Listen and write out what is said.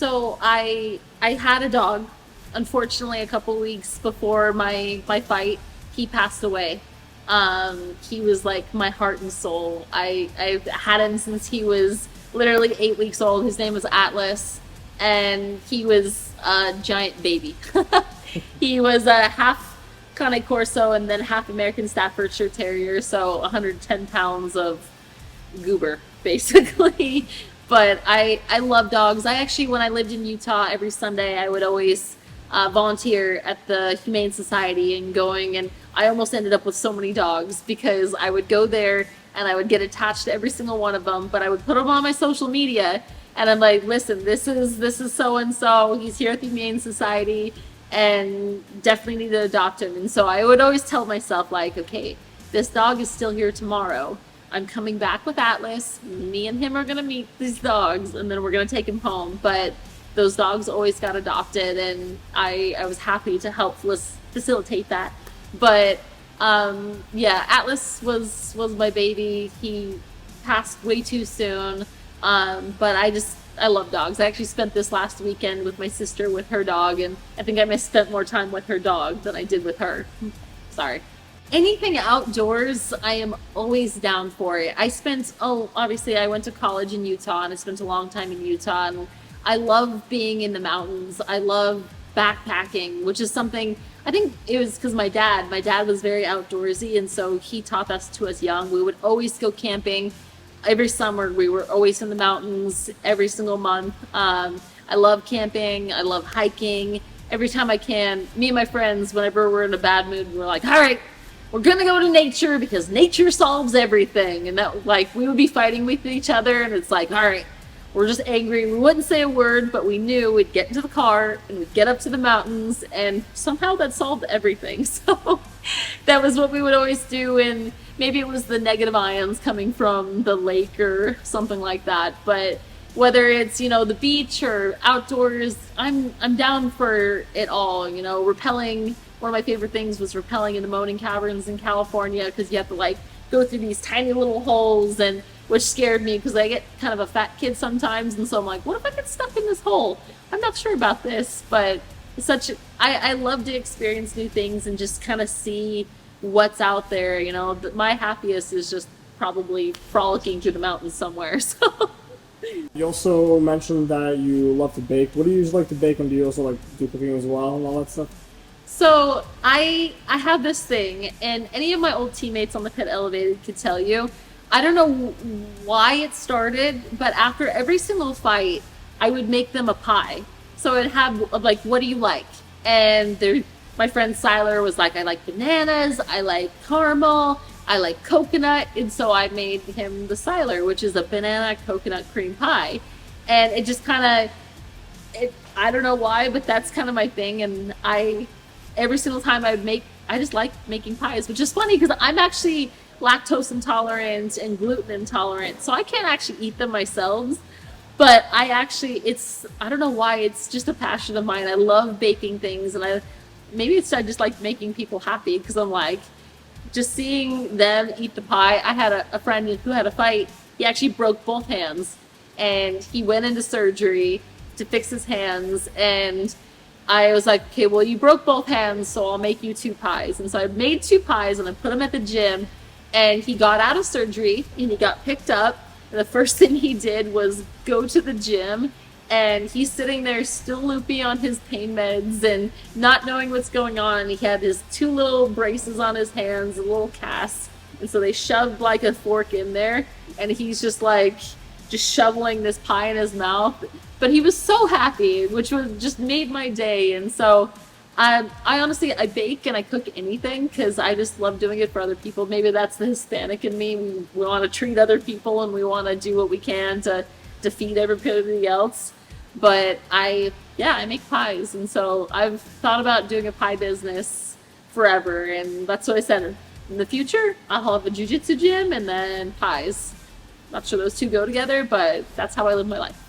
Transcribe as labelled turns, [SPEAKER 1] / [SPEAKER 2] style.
[SPEAKER 1] So I had a dog. Unfortunately, a couple weeks before my fight, he passed away. He was like my heart and soul. I've had him since he was literally 8 weeks old. His name was Atlas, and he was a giant baby. He was a half Cane Corso and then half American Staffordshire Terrier, so 110 pounds of goober, basically. But I love dogs. I actually, when I lived in Utah, every Sunday I would always volunteer at the Humane Society and I almost ended up with so many dogs because I would go there and I would get attached to every single one of them, but I would put them on my social media and I'm like, listen, this is so and so. He's here at the Humane Society and definitely need to adopt him. And so I would always tell myself, like, okay, this dog is still here tomorrow. I'm coming back with Atlas. Me and him are gonna meet these dogs, and then we're gonna take him home. But those dogs always got adopted, and I was happy to help facilitate that. But yeah, Atlas was my baby. He passed way too soon. But I love dogs. I actually spent this last weekend with my sister with her dog, and I think I spent more time with her dog than I did with her. Sorry. Anything outdoors, I am always down for it. Obviously I went to college in Utah and I spent a long time in Utah, and I love being in the mountains. I love backpacking, which is something, I think it was because my dad was very outdoorsy, and so he taught us to us young. We would always go camping. Every summer we were always in the mountains every single month. I love camping. I love hiking. Every time I can, me and my friends, whenever we're in a bad mood, we're like, all right, we're gonna go to nature because nature solves everything. And that, like, we would be fighting with each other, and it's like, all right, we're just angry. We wouldn't say a word, but we knew we'd get into the car and we'd get up to the mountains, and somehow that solved everything. So that was what we would always do. And maybe it was the negative ions coming from the lake or something like that. But whether it's, the beach or outdoors, I'm down for it all. Rappelling. One of my favorite things was rappelling in the Moaning Caverns in California, because you have to like go through these tiny little holes, and which scared me because I get kind of a fat kid sometimes, and so I'm like, what if I get stuck in this hole? I'm not sure about this, but I love to experience new things and just kind of see what's out there. My happiest is just probably frolicking through the mountains somewhere. So.
[SPEAKER 2] You also mentioned that you love to bake. What do you usually like to bake, and do you also like do cooking as well and all that stuff?
[SPEAKER 1] So I have this thing, and any of my old teammates on the Pit Elevated could tell you. I don't know why it started, but after every single fight, I would make them a pie. So it'd have like, what do you like? And my friend Siler was like, I like bananas, I like caramel, I like coconut, and so I made him the Siler, which is a banana coconut cream pie. And it just kind of, I don't know why, but that's kind of my thing. And every single time I just like making pies, which is funny because I'm actually lactose intolerant and gluten intolerant, so I can't actually eat them myself. But I don't know why, it's just a passion of mine. I love baking things, and I just like making people happy, because I'm like, just seeing them eat the pie. I had a friend who had a fight. He actually broke both hands, and he went into surgery to fix his hands, and I was like, okay, well, you broke both hands, so I'll make you 2 pies. And so I made 2 pies, and I put them at the gym, and he got out of surgery, and he got picked up, and the first thing he did was go to the gym, and he's sitting there still loopy on his pain meds and not knowing what's going on, and he had his 2 little braces on his hands, a little cast, and so they shoved like a fork in there, and he's just shoveling this pie in his mouth. But he was so happy, which just made my day. And so I honestly, I bake and I cook anything because I just love doing it for other people. Maybe that's the Hispanic in me. We want to treat other people, and we want to do what we can to feed everybody else. But I make pies. And so I've thought about doing a pie business forever. And that's what I said. In the future, I'll have a jiu-jitsu gym and then pies. Not sure those two go together, but that's how I live my life.